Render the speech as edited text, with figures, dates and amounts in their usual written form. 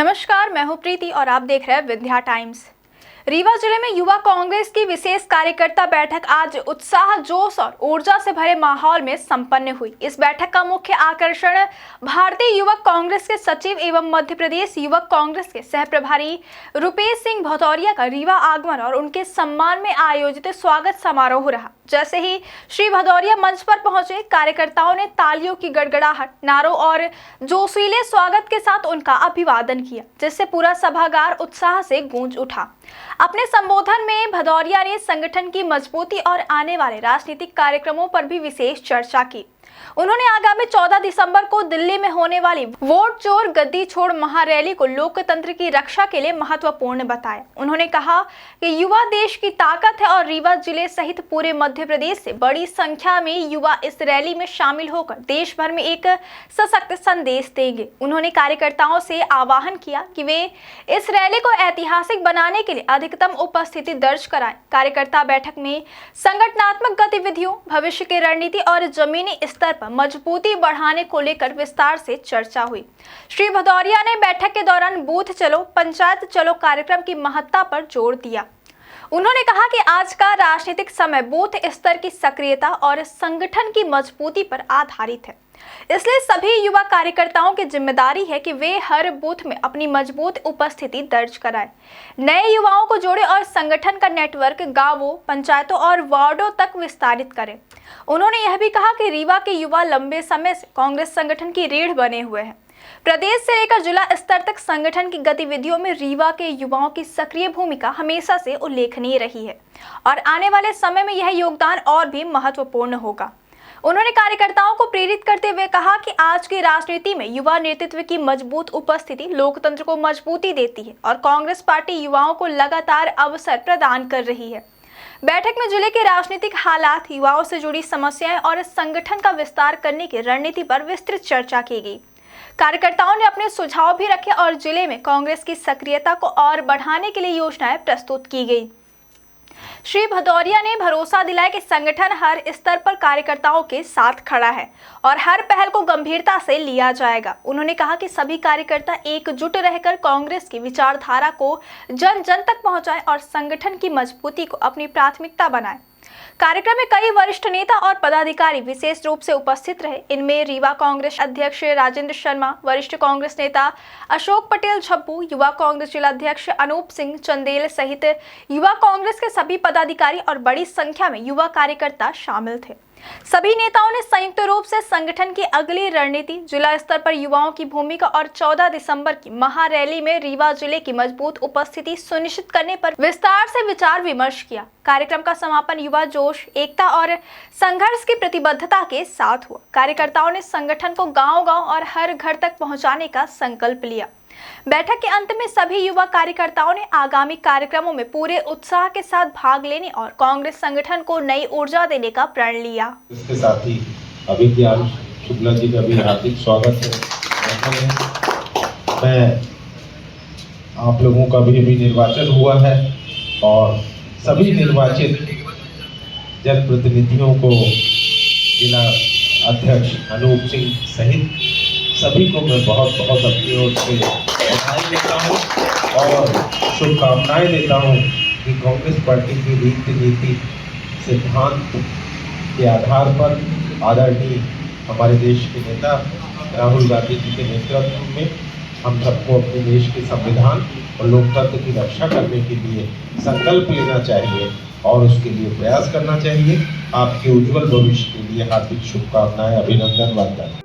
नमस्कार, मैं हूं प्रीति और आप देख रहे हैं विंध्या टाइम्स। रीवा जिले में युवा कांग्रेस की विशेष कार्यकर्ता बैठक आज उत्साह, जोश और ऊर्जा से भरे माहौल में संपन्न हुई। इस बैठक का मुख्य आकर्षण भारतीय युवक कांग्रेस के सचिव एवं मध्य प्रदेश युवक कांग्रेस के सह प्रभारी रुपेश सिंह भदौरिया का रीवा आगमन और उनके सम्मान में आयोजित स्वागत समारोह रहा। जैसे ही श्री भदौरिया मंच पर पहुंचे, कार्यकर्ताओं ने तालियों की गड़गड़ाहट, नारों और जोशीले स्वागत के साथ उनका अभिवादन किया, जिससे पूरा सभागार उत्साह से गूंज उठा। अपने संबोधन में भदौरिया ने संगठन की मजबूती और आने वाले राजनीतिक कार्यक्रमों पर भी विशेष चर्चा की। उन्होंने आगामी 14 दिसंबर को दिल्ली में होने वाली वोट चोर गद्दी छोड़ महारैली को लोकतंत्र की रक्षा के लिए महत्वपूर्ण बताया। उन्होंने कहा कि युवा देश की ताकत है और रीवा जिले सहित पूरे मध्य प्रदेश से बड़ी संख्या में युवा इस रैली में शामिल होकर देश भर में एक सशक्त संदेश देंगे। उन्होंने कार्यकर्ताओं से आह्वान किया कि वे इस रैली को ऐतिहासिक बनाने के लिए अधिकतम उपस्थिति दर्ज कराएं। कार्यकर्ता बैठक में संगठनात्मक गतिविधियों, भविष्य की रणनीति और जमीनी स्तर पर मजबूती बढ़ाने को लेकर विस्तार से चर्चा हुई। श्री भदौरिया ने बैठक के दौरान बूथ चलो पंचायत चलो कार्यक्रम की महत्ता पर जोर दिया। उन्होंने कहा कि आज का राजनीतिक समय बूथ स्तर की सक्रियता और संगठन की मजबूती पर आधारित है, इसलिए सभी युवा कार्यकर्ताओं की जिम्मेदारी है कि वे हर बूथ में अपनी मजबूत उपस्थिति दर्ज कराएं, नए युवाओं को जोड़ें और संगठन का नेटवर्क गांवों, पंचायतों और वार्डों तक विस्तारित करें। उन्होंने यह भी कहा कि रीवा के युवा लंबे समय से कांग्रेस संगठन की रीढ़ बने हुए हैं। प्रदेश से लेकर जिला स्तर तक संगठन की गतिविधियों में रीवा के युवाओं की सक्रिय भूमिका हमेशा से उल्लेखनीय रही है और आने वाले समय में यह योगदान और भी महत्वपूर्ण होगा। उन्होंने कार्यकर्ताओं को प्रेरित करते हुए कहा कि आज की राजनीति में युवा नेतृत्व की मजबूत उपस्थिति लोकतंत्र को मजबूती देती है और कांग्रेस पार्टी युवाओं को लगातार अवसर प्रदान कर रही है। बैठक में जिले के राजनीतिक हालात, युवाओं से जुड़ी समस्याएं और संगठन का विस्तार करने की रणनीति पर विस्तृत चर्चा की गई। कार्यकर्ताओं ने अपने सुझाव भी रखे और जिले में कांग्रेस की सक्रियता को और बढ़ाने के लिए योजनाएं प्रस्तुत की गई। श्री भदौरिया ने भरोसा दिलाया कि संगठन हर स्तर पर कार्यकर्ताओं के साथ खड़ा है और हर पहल को गंभीरता से लिया जाएगा। उन्होंने कहा कि सभी कार्यकर्ता एकजुट रहकर कांग्रेस की विचारधारा को जन जन तक पहुंचाएं और संगठन की मजबूती को अपनी प्राथमिकता बनाएं। कार्यक्रम में कई वरिष्ठ नेता और पदाधिकारी विशेष रूप से उपस्थित रहे। इनमें रीवा कांग्रेस अध्यक्ष राजेंद्र शर्मा, वरिष्ठ कांग्रेस नेता अशोक पटेल झब्बू, युवा कांग्रेस जिलाध्यक्ष अनूप सिंह चंदेल सहित युवा कांग्रेस के सभी पदाधिकारी और बड़ी संख्या में युवा कार्यकर्ता शामिल थे। सभी नेताओं ने संयुक्त रूप से संगठन की अगली रणनीति, जिला स्तर पर युवाओं की भूमिका और 14 दिसंबर की महारैली में रीवा जिले की मजबूत उपस्थिति सुनिश्चित करने पर विस्तार से विचार विमर्श किया। कार्यक्रम का समापन युवा जोश, एकता और संघर्ष की प्रतिबद्धता के साथ हुआ। कार्यकर्ताओं ने संगठन को गांव-गांव और हर घर तक पहुंचाने का संकल्प लिया। बैठक के अंत में सभी युवा कार्यकर्ताओं ने आगामी कार्यक्रमों में पूरे उत्साह के साथ भाग लेने और कांग्रेस संगठन को नई ऊर्जा देने का प्रण लिया। इसके साथ ही अभिज्ञान शुक्ला जी का भी हार्दिक स्वागत है। मैं आप लोगों का भी निर्वाचन हुआ है और सभी निर्वाचित जनप्रतिनिधियों को जिला अध्यक्ष अनूप सिंह सहित सभी को मैं बहुत बहुत अपनी ओर से बधाई देता हूँ और शुभकामनाएं देता हूँ कि कांग्रेस पार्टी की रीति नीति सिद्धांत के आधार पर आदरणीय हमारे देश के नेता राहुल गांधी जी के नेतृत्व में हम सबको अपने देश के संविधान और लोकतंत्र की रक्षा करने के लिए संकल्प लेना चाहिए और उसके लिए प्रयास करना चाहिए। आपके उज्जवल भविष्य के लिए हार्दिक शुभकामनाएं, अभिनंदन, वंदन।